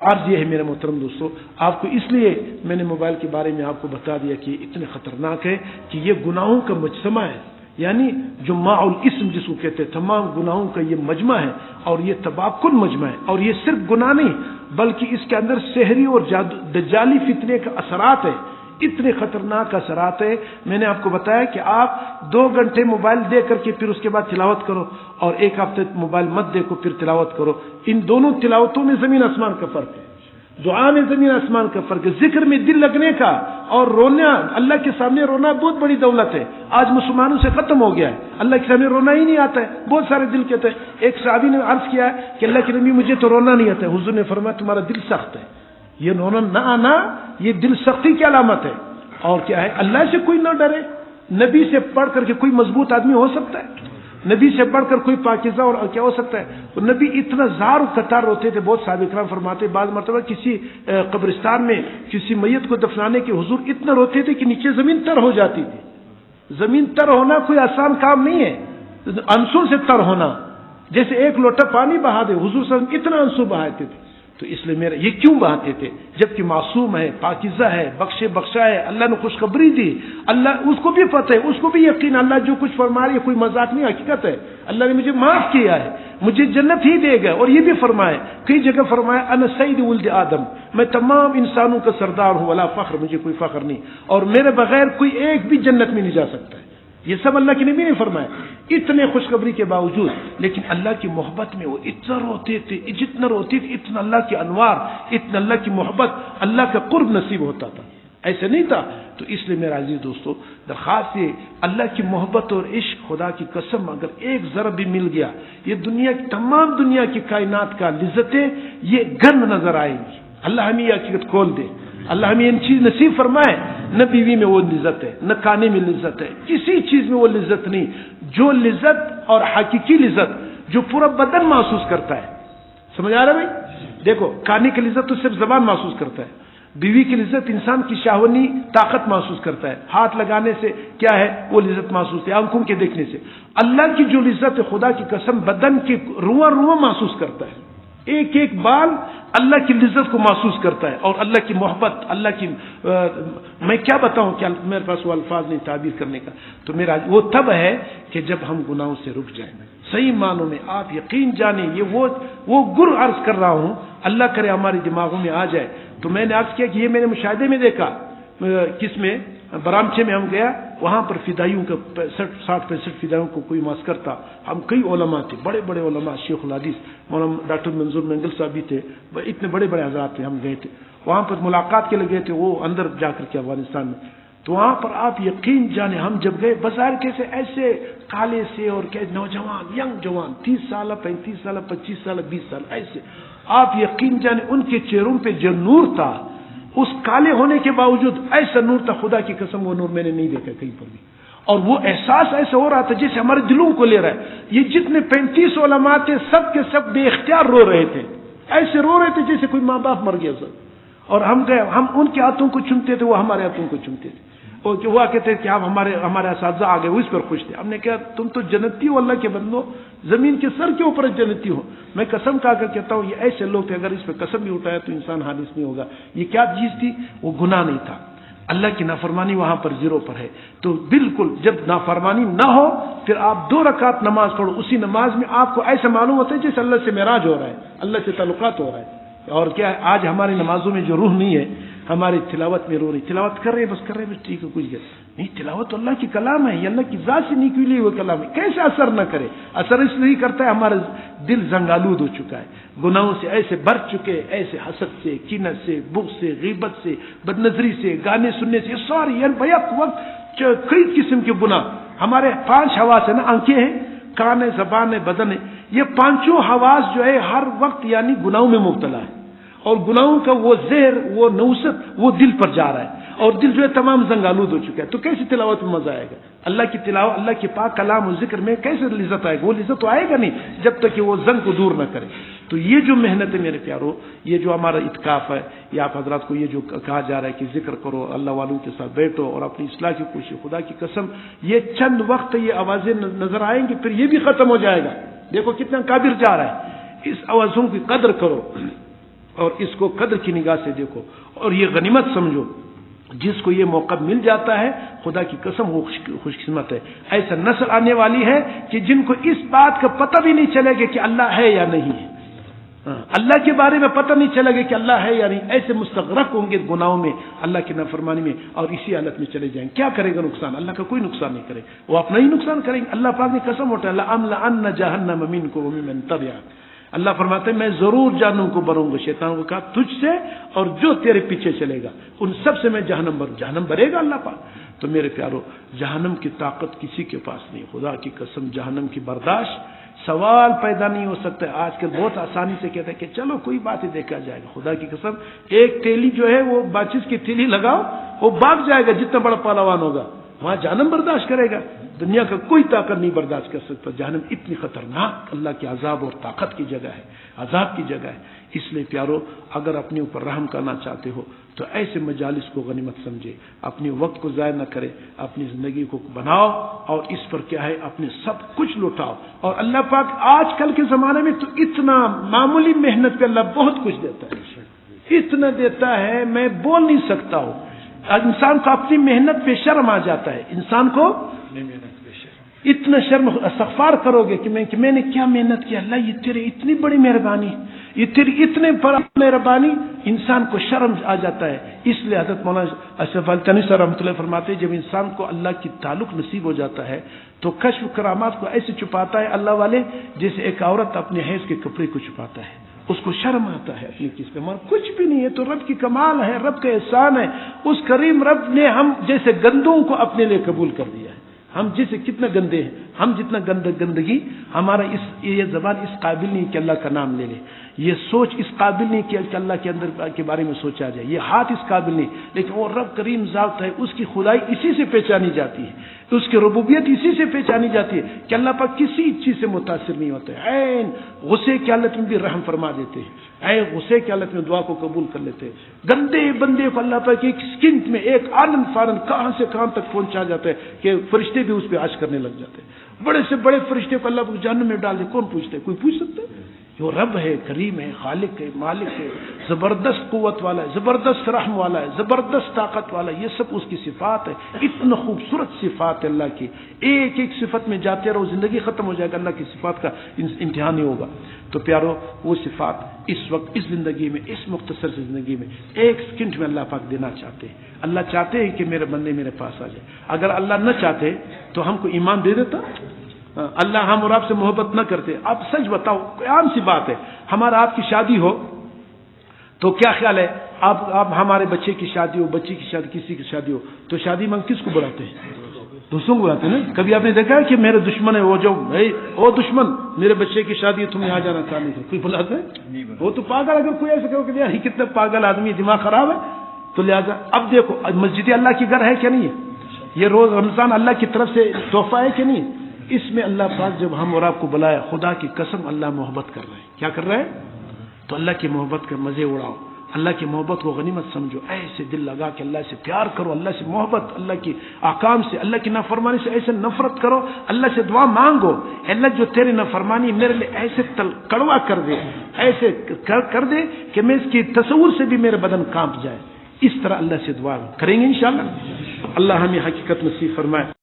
عرض یہ ہے میرے محترم دوستو، آپ کو اس لیے میں نے موبائل کے بارے میں آپ کو بتا دیا کہ اتنے خطرناک ہے کہ یہ گناہوں کا مجتمع ہے، یعنی جماع الاسم جس کو کہتے ہیں، تمام گناہوں کا یہ مجمع ہے، اور یہ تباہ کن مجمع ہے، اور یہ صرف گناہ نہیں بلکہ اس کے اندر سحری اور دجالی فتنے کا اثرات ہے، اتنے خطرناک اثرات ہے۔ میں نے آپ کو بتایا کہ آپ 2 گھنٹے موبائل دے کر کے پھر اس کے بعد تلاوت کرو، اور 1 ہفتے موبائل مت دیکھو پھر تلاوت کرو، ان دونوں تلاوتوں میں زمین آسمان کا فرق ہے، دعا میں زمین آسمان کا فرق ہے، ذکر میں دل لگنے کا اور رونا، اللہ کے سامنے رونا بہت بڑی دولت ہے، آج مسلمانوں سے ختم ہو گیا ہے، اللہ کے سامنے رونا ہی نہیں آتا ہے، بہت سارے دل کہتے ہیں۔ ایک صحابی نے عرض کیا ہے کہ اللہ کے نبی مجھے تو رونا نہیں آتا ہے، حضور نے فرمایا تمہارا دل سخت ہے، یہ رونا نہ آنا یہ دل سختی کی علامت ہے، اور کیا ہے اللہ سے کوئی نہ ڈرے، نبی سے پڑھ کر کے کوئی مضبوط آدمی ہو سکتا ہے؟ نبی سے بڑھ کر کوئی پاکیزہ اور کیا ہو سکتا ہے؟ نبی اتنا زار و قطار روتے تھے، بہت صحابہ کرام فرماتے بعض مرتبہ کسی قبرستان میں کسی میت کو دفنانے کے حضور اتنا روتے تھے کہ نیچے زمین تر ہو جاتی تھی۔ زمین تر ہونا کوئی آسان کام نہیں ہے، آنسو سے تر ہونا، جیسے ایک لوٹا پانی بہا دے، حضور صلی اللہ علیہ وسلم اتنا آنسو بہاتے تھے۔ تو اس لیے میرا یہ کیوں بہاتے تھے؟ جبکہ معصوم ہے، پاکیزہ ہے، بخشا ہے، اللہ نے خوشخبری دی، اللہ اس کو بھی پتہ ہے، اس کو بھی یقین، اللہ جو کچھ فرما رہا ہے کوئی مذاق نہیں، حقیقت ہے، اللہ نے مجھے معاف کیا ہے، مجھے جنت ہی دے گا۔ اور یہ بھی فرمایا، کئی جگہ فرمایا انا سید ولد آدم، میں تمام انسانوں کا سردار ہوں، ولا فخر، مجھے کوئی فخر نہیں، اور میرے بغیر کوئی ایک بھی جنت میں نہیں جا سکتا ہے۔ یہ سب اللہ کے نبی نے فرمایا، اتنے خوشخبری کے باوجود، لیکن اللہ کی محبت میں وہ اتنا روتے تھے، جتنا روتے تھے اتنا اللہ کی انوار، اتنا اللہ کی محبت، اللہ کا قرب نصیب ہوتا تھا، ایسے نہیں تھا۔ تو اس لیے میرا عزیز دوستو درخواست ہے، اللہ کی محبت اور عشق، خدا کی قسم اگر ایک ذرہ بھی مل گیا، یہ دنیا کی تمام دنیا کی کائنات کا لذتیں یہ گند نظر آئیں گی۔ اللہ ہمیں یہ حقیقت کھول دے، اللہ ہمیں ان چیز نصیب فرمائے۔ نہ بیوی میں وہ لذت ہے، نہ کھانے میں لذت ہے، کسی چیز میں وہ لذت نہیں، جو لذت اور حقیقی لذت جو پورا بدن محسوس کرتا ہے۔ سمجھ آ رہا ہے بھائی؟ دیکھو کھانے کی لذت تو صرف زبان محسوس کرتا ہے، بیوی کی لذت انسان کی شہوانی طاقت محسوس کرتا ہے، ہاتھ لگانے سے کیا ہے وہ لذت محسوس ہے، آنکھوں کے دیکھنے سے۔ اللہ کی جو لذت ہے خدا کی قسم بدن کے رواں رواں محسوس کرتا ہے، ایک ایک بال اللہ کی لذت کو محسوس کرتا ہے، اور اللہ کی محبت، اللہ کی میں کیا بتاؤں، کیا میرے پاس وہ الفاظ نہیں تعبیر کرنے کا۔ تو میرا وہ تب ہے کہ جب ہم گناہوں سے رک جائیں، صحیح معنوں میں آپ یقین جانیں، یہ وہ گر عرض کر رہا ہوں، اللہ کرے ہمارے دماغوں میں آ جائے۔ تو میں نے عرض کیا کہ یہ میں نے مشاہدے میں دیکھا، کس میں، برامچے میں ہم گیا، وہاں پر فدائیوں کا 60-65 فدائیوں کو کوئی معسکر تھا، ہم کئی علماء تھے، بڑے بڑے علماء، شیخ الحدیث مولانا ڈاکٹر منظور مینگل صاحب بھی تھے، اتنے بڑے بڑے حضرات تھے، ہم گئے تھے وہاں پر ملاقات کے لیے گئے تھے، وہ اندر جا کر کے افغانستان میں۔ تو وہاں پر آپ یقین جانے ہم جب گئے، بظاہر کیسے ایسے کالے سے اور کیا نوجوان، ینگ جوان، 30 سال 35 سال 25 سال 20 سال ایسے، آپ یقین جانے ان کے چہروں پہ جو نور تھا، اس کالے ہونے کے باوجود ایسا نور تھا، خدا کی قسم وہ نور میں نے نہیں دیکھا کہیں پر بھی، اور وہ احساس ایسا ہو رہا تھا جیسے ہمارے دلوں کو لے رہا ہے۔ یہ جتنے 35 علماء تھے سب کے سب بے اختیار رو رہے تھے، ایسے رو رہے تھے جیسے کوئی ماں باپ مر گیا سب، اور ہم گئے، ہم ان کے ہاتھوں کو چومتے تھے، وہ ہمارے ہاتھوں کو چومتے تھے، اور جو ہوا کہتے کہ آپ ہمارے اساتذہ آ گئے، وہ اس پر خوش تھے۔ ہم نے کہا تم تو جنتی ہو، اللہ کے بندو، زمین کے سر کے اوپر جنتی ہو۔ میں قسم کھا کر کہتا ہوں یہ ایسے لوگ تھے، اگر اس پہ قسم بھی اٹھایا تو انسان حادث نہیں ہوگا۔ یہ کیا چیز تھی؟ وہ گناہ نہیں تھا، اللہ کی نافرمانی وہاں پر زیرو پر ہے۔ تو بالکل جب نافرمانی نہ ہو پھر آپ 2 رکعت نماز پڑھو، اسی نماز میں آپ کو ایسا معلوم ہوتا ہے جیسے اللہ سے معراج ہو رہا ہے، اللہ سے تعلقات ہو رہا ہے۔ اور کیا ہے، آج ہماری نمازوں میں جو روح نہیں ہے، ہماری تلاوت میں رو رہی، تلاوت کر رہے ہیں بس کر رہے ہیں بس، ٹھیک ہے کچھ گیا نہیں، تلاوت تو اللہ کی کلام ہے، یہ اللہ کی ذات سے نکلی ہوئی کلام ہے، کیسے اثر نہ کرے؟ اثر اس لیے کرتا ہے ہمارا دل زنگالود ہو چکا ہے، گناہوں سے ایسے بھر چکے، ایسے حسد سے، کینت سے، بغض سے، غیبت سے، بدنظری سے، گانے سننے سے، ساری یعنی بیک وقت کئی قسم کے گناہ۔ ہمارے 5 حواس ہیں نا، آنکھیں ہیں، کان ہے، زبان ہے، بدن ہے، یہ 5 حواس جو ہے ہر وقت یعنی گناہوں میں مبتلا ہے، اور گناہوں کا وہ زہر، وہ نوست وہ دل پر جا رہا ہے، اور دل جو ہے تمام زنگالود ہو چکا ہے۔ تو کیسے تلاوت میں مزہ آئے گا؟ اللہ کی تلاوت، اللہ کے پاک کلام و ذکر میں کیسے لذت آئے گا؟ وہ لذت تو آئے گا نہیں جب تک کہ وہ زنگ کو دور نہ کرے۔ تو یہ جو محنت ہے میرے پیارو، یہ جو ہمارا اتکاف ہے، یہ آپ حضرات کو یہ جو کہا جا رہا ہے کہ ذکر کرو، اللہ والوں کے ساتھ بیٹھو اور اپنی اصلاح کی کوشش، خدا کی قسم یہ چند وقت یہ آوازیں نظر آئیں گی، پھر یہ بھی ختم ہو جائے گا۔ دیکھو کتنا کابر جا رہا ہے، اس آوازوں کی قدر کرو، اور اس کو قدر کی نگاہ سے دیکھو اور یہ غنیمت سمجھو. جس کو یہ موقع مل جاتا ہے خدا کی قسم وہ خوش قسمت ہے. ایسا نسل آنے والی ہے کہ جن کو اس بات کا پتہ بھی نہیں چلے گا کہ اللہ ہے یا نہیں ہے. اللہ کے بارے میں پتہ نہیں چلے گا کہ اللہ ہے یا نہیں. ایسے مستغرق ہوں گے گناہوں میں, اللہ کی نافرمانی میں, اور اسی حالت میں چلے جائیں. کیا کرے گا نقصان؟ اللہ کا کوئی نقصان نہیں کرے, وہ اپنا ہی نقصان کریں گے. اللہ پاک نے قسم اٹھائی لَأَمْلَأَنَّ جَهَنَّمَ مِنكُمْ وَمِمَّنْ تَبِعَكَ. اللہ فرماتے ہیں میں ضرور جہنم کو بھروں گا. شیطان کو کہا تجھ سے اور جو تیرے پیچھے چلے گا ان سب سے میں جہنم بھروں. جہنم بھرے گا اللہ پاک. تو میرے پیارو جہنم کی طاقت کسی کے پاس نہیں. خدا کی قسم جہنم کی برداشت سوال پیدا نہیں ہو سکتا. آج کل بہت آسانی سے کہتے ہیں کہ چلو کوئی بات ہی دیکھا جائے گا. خدا کی قسم ایک تیلی جو ہے وہ ماچس کی تیلی لگاؤ وہ بھاگ جائے گا. جتنا بڑا پہلوان ہوگا وہاں جہنم برداشت کرے گا. دنیا کا کوئی طاقت نہیں برداشت کر سکتا. جہنم اتنی خطرناک اللہ کے عذاب اور طاقت کی جگہ ہے, عذاب کی جگہ ہے. اس لیے پیارو اگر اپنے اوپر رحم کرنا چاہتے ہو تو ایسے مجالس کو غنیمت سمجھے. اپنے وقت کو ضائع نہ کرے, اپنی زندگی کو بناؤ اور اس پر کیا ہے اپنے سب کچھ لوٹاؤ. اور اللہ پاک آج کل کے زمانے میں تو اتنا معمولی محنت پہ اللہ بہت کچھ دیتا ہے, اتنا دیتا ہے میں بول نہیں سکتا ہوں. انسان کو اپنی محنت پہ شرم آ جاتا ہے. انسان کو اتنا شرم استغفار کرو گے کہ میں نے کیا محنت کیا. اللہ یہ تیرے اتنی بڑی مہربانی, یہ تیری اتنے بڑا مہربانی. انسان کو شرم آ جاتا ہے. اس لیے حضرت مولانا اشرف علی تھانوی صاحب رحمۃ اللہ فرماتے ہیں جب انسان کو اللہ کی تعلق نصیب ہو جاتا ہے تو کشف کرامات کو ایسے چھپاتا ہے اللہ والے جیسے ایک عورت اپنے حیض کے کپڑے کو چھپاتا ہے. اس کو شرم آتا ہے اپنی چیز پہ, مگر کچھ بھی نہیں ہے تو رب کی کمال ہے, رب کا احسان ہے. اس کریم رب نے ہم جیسے گندوں کو اپنے لیے قبول کر دیا ہے. ہم جیسے کتنا گندے ہیں, ہم جتنا گندگی ہمارا یہ زبان اس قابل نہیں کہ اللہ کا نام لے لے. یہ سوچ اس قابل نہیں کہ اللہ کے اندر کے بارے میں سوچا جائے. یہ ہاتھ اس قابل نہیں, لیکن وہ رب کریم ذات ہے. اس کی خدائی اسی سے پہچانی جاتی ہے, اس کی ربوبیت اسی سے پہچانی جاتی ہے کہ اللہ پاک کسی چیز سے متاثر نہیں ہوتا ہے. عین غصے کی حالت میں بھی رحم فرما دیتے ہیں, عین غصے کی حالت میں دعا کو قبول کر لیتے ہیں. گندے بندے کو اللہ پاک ایک سکنٹ میں ایک آنند فارند کہاں سے کہاں تک پہنچا جاتا ہے کہ فرشتے بھی اس پہ عاش کرنے لگ جاتے ہیں. بڑے سے بڑے فرشتے کو اللہ جہنم میں ڈال دے, کون پوچھتے ہے؟ کوئی پوچھ سکتا ہے؟ جو رب ہے, کریم ہے, خالق ہے, مالک ہے, زبردست قوت والا ہے, زبردست رحم والا ہے, زبردست طاقت والا ہے. یہ سب اس کی صفات ہے. اتنا خوبصورت صفات ہے اللہ کی. ایک ایک صفت میں جاتے رہو زندگی ختم ہو جائے گا. اللہ کی صفات کا امتحان نہیں ہوگا. تو پیارو وہ صفات اس وقت اس زندگی میں اس مختصر سے زندگی میں ایک سیکنڈ میں اللہ پاک دینا چاہتے ہیں. اللہ چاہتے ہیں کہ میرے بندے میرے پاس آ جائے. اگر اللہ نہ چاہتے تو ہم کو ایمان دے دیتا. اللہ ہم اور آپ سے محبت نہ کرتے. آپ سچ بتاؤ, عام سی بات ہے, ہمارا آپ کی شادی ہو تو کیا خیال ہے, آپ ہمارے بچے کی شادی ہو, بچی کی شادی, کسی کی شادی ہو تو شادی میں کس کو بلاتے ہیں؟ دوستوں کو بلاتے ہیں نا. کبھی آپ نے دیکھا ہے کہ میرے دشمن ہے وہ جو وہ دشمن میرے بچے کی شادی ہے تم یہاں جانا چاہ نہیں, کوئی بلاتا ہے؟ وہ تو پاگل. اگر کوئی ایسا کہ یار کتنا پاگل آدمی, دماغ خراب ہے. تو لہٰذا اب دیکھو مسجد اللہ کی گھر ہے کیا نہیں ہے؟ یہ روز رمضان اللہ کی طرف سے تحفہ ہے کہ نہیں؟ اس میں اللہ پاک جب ہم اور آپ کو بلایا, خدا کی قسم اللہ محبت کر رہے ہیں. کیا کر رہے ہیں؟ تو اللہ کی محبت کا مزے اڑاؤ, اللہ کی محبت کو غنیمت سمجھو. ایسے دل لگا کہ اللہ سے پیار کرو, اللہ سے محبت, اللہ کی احکام سے, اللہ کی نافرمانی سے ایسے نفرت کرو. اللہ سے دعا مانگو, اللہ جو تیری نافرمانی میرے لیے ایسے کڑوا کر دے, ایسے کر دے کہ میں اس کی تصور سے بھی میرے بدن کانپ جائے. اس طرح اللہ سے دعا کریں گے انشاءاللہ. اللہ ہمیں حقیقت نصیب فرمائے.